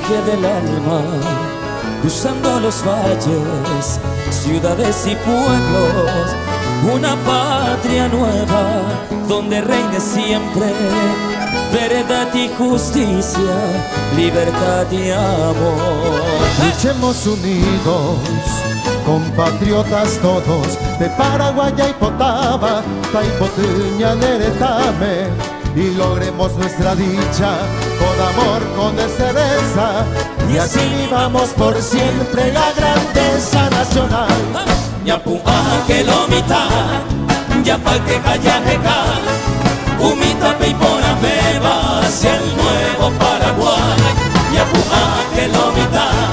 viaje del alma, cruzando los valles, ciudades y pueblos, una patria nueva donde reine siempre verdad y justicia, libertad y amor. Luchemos unidos, compatriotas todos, de Paraguay y Potaba, Taipotuña, Neretame, y logremos nuestra dicha con amor, con destreza, y así vivamos por siempre la grandeza nacional. Ñapuá que lo mitad, ya pa' que callajeca, humita peipona beba hacia el nuevo Paraguay. Ñapuá que lo mitad,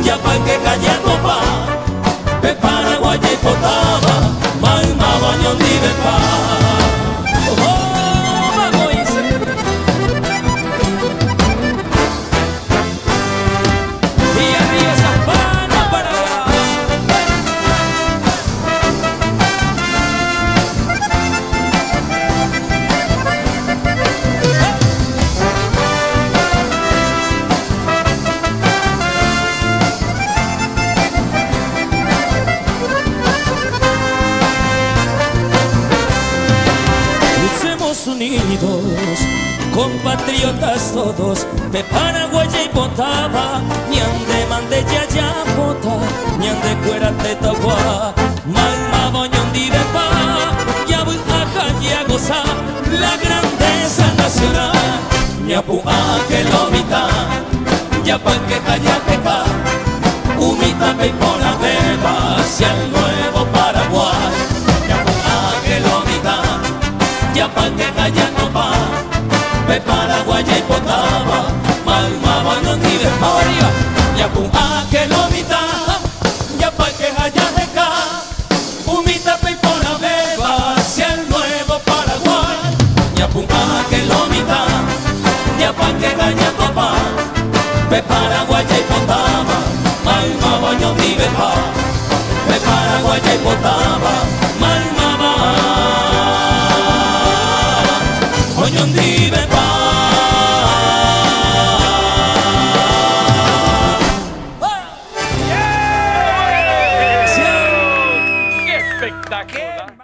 ya pa' que callajeca, pe Paraguay y Potaba, maima bañón di bepa. Unidos, compatriotas todos, de Paraguay y Potaba, ñande mande ya bota, ñande cuera tetagua, malma boñón di bepa, ya voy a gozar la grandeza nacional. Ñapuá que lo mita, ya pa' que callateca, humita peipona beba hacia el nuevo Paraguay. Ñapuá que lo mita, ya pa' que calla copa, pe Paraguay y Potaba, malma bañón di bepa. Ñapuá que lo mitad, ya pa' que calla deca, humita peipona beba hacia el nuevo Paraguay. Ñapuá que lo mitad, ya pa' que calla copa, pe Paraguay y Potaba, malma bañón di bepa, pe Paraguay y Potaba.